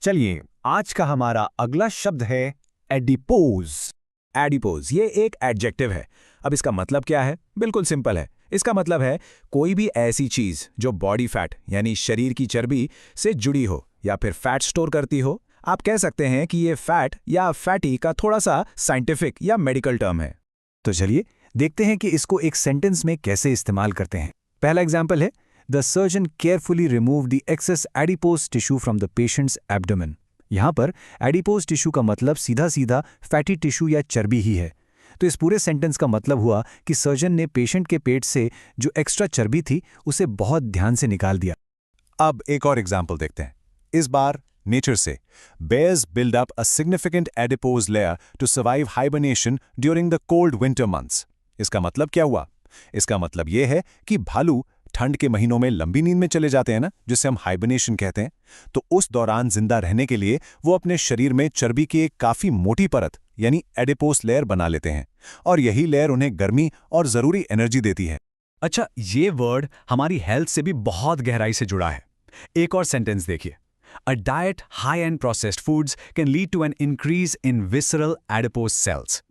चलिए, आज का हमारा अगला शब्द है एडिपोज। एडिपोज ये एक एडजेक्टिव है। अब इसका मतलब क्या है? बिल्कुल सिंपल है। इसका मतलब है कोई भी ऐसी चीज जो बॉडी फैट यानी शरीर की चर्बी से जुड़ी हो या फिर फैट स्टोर करती हो। आप कह सकते हैं कि ये फैट या फैटी का थोड़ा सा साइंटिफिक या मेडिकल टर्म है। तो चलिए देखते हैं कि इसको एक सेंटेंस में कैसे इस्तेमाल करते हैं। पहला एग्जाम्पल है, the surgeon carefully remove the excess adipose tissue from the patient's abdomen. यहाँ पर एडिपोज टिश्यू का मतलब सीधा सीधा फैटी टिश्यू या चर्बी ही है। तो इस पूरे सेंटेंस का मतलब हुआ कि सर्जन ने पेशेंट के पेट से जो एक्स्ट्रा चर्बी थी उसे बहुत ध्यान से निकाल दिया। अब एक और एग्जाम्पल देखते हैं, इस बार नेचर से। Bears build up a significant adipose layer to survive hibernation during the cold winter months. इसका मतलब क्या हुआ? इसका मतलब यह है कि भालू ठंड के महीनों में लंबी नींद में चले जाते हैं ना, जिसे हम हाइबरनेशन कहते हैं। तो उस दौरान जिंदा रहने के लिए वो अपने शरीर में चर्बी की एक काफी मोटी परत यानी एडिपोस लेयर बना लेते हैं, और यही लेयर उन्हें गर्मी और जरूरी एनर्जी देती है। अच्छा, ये वर्ड हमारी हेल्थ से भी बहुत गहराई से जुड़ा है। एक और सेंटेंस देखिए, A diet high in processed foods can lead to an increase in visceral adipose cells.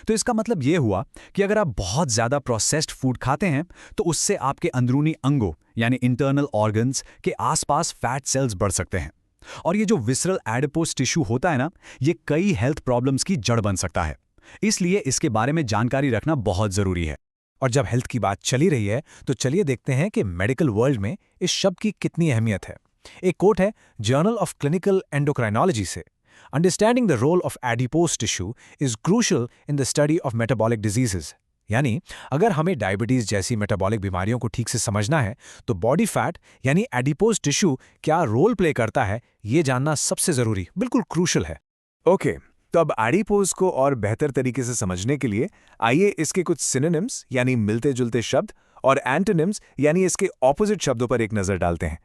तो इसका मतलब ये हुआ कि अगर आप बहुत ज़्यादा प्रोसेस्ड फूड खाते हैं तो उससे आपके अंदरूनी अंगों यानी इंटरनल ऑर्गन्स के आसपास फैट सेल्स बढ़ सकते हैं। और ये जो विसरल एडिपोज टिश्यू होता है ना, ये कई हेल्थ प्रॉब्लम्स की जड़ बन सकता है। इसलिए इसके बारे में जानकारी रखना बहुत ज़रूरी है। और जब हेल्थ की बात चली रही है तो चलिए देखते हैं कि मेडिकल वर्ल्ड में इस शब्द की कितनी अहमियत है। एक कोट है जर्नल ऑफ क्लिनिकल एंडोक्राइनोलॉजी से, understanding the role of adipose tissue is crucial in the study of metabolic diseases. यानी अगर हमें डायबिटीज जैसी मेटाबॉलिक बीमारियों को ठीक से समझना है तो बॉडी फैट यानी एडिपोज टिश्यू क्या रोल प्ले करता है, ये जानना सबसे जरूरी, बिल्कुल क्रूशियल है। ओके, तो अब एडिपोज को और बेहतर तरीके से समझने के लिए आइए इसके कुछ सिनोनिम्स यानी मिलते जुलते शब्द और एंटोनिम्स यानी इसके ऑपोजिट शब्दों पर एक नजर डालते हैं।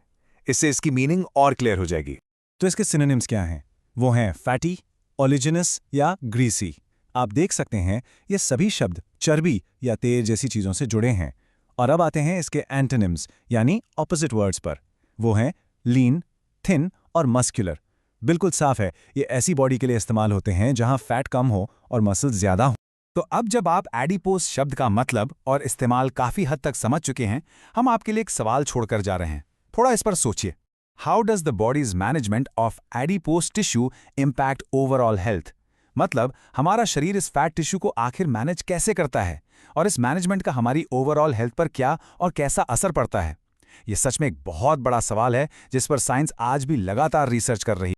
इससे इसकी मीनिंग और क्लियर हो जाएगी। तो इसके सिनोनिम्स क्या हैं? वो हैं फैटी, ओलिजिनस या ग्रीसी। आप देख सकते हैं ये सभी शब्द चर्बी या तेल जैसी चीज़ों से जुड़े हैं। और अब आते हैं इसके एंटोनिम्स यानी ऑपोजिट वर्ड्स पर। वो हैं लीन, थिन और मस्कुलर। बिल्कुल साफ है, ये ऐसी बॉडी के लिए इस्तेमाल होते हैं जहां फैट कम हो और मसल ज्यादा हो। तो अब जब आप एडिपोज शब्द का मतलब और इस्तेमाल काफ़ी हद तक समझ चुके हैं, हम आपके लिए एक सवाल छोड़कर जा रहे हैं। थोड़ा इस पर सोचिए। How does the bodies management of adipose tissue impact overall health? मतलब हमारा शरीर इस फैट टिश्यू को आखिर मैनेज कैसे करता है, और इस मैनेजमेंट का हमारी ओवरऑल हेल्थ पर क्या और कैसा असर पड़ता है? ये सच में एक बहुत बड़ा सवाल है जिस पर साइंस आज भी लगातार रिसर्च कर रही है।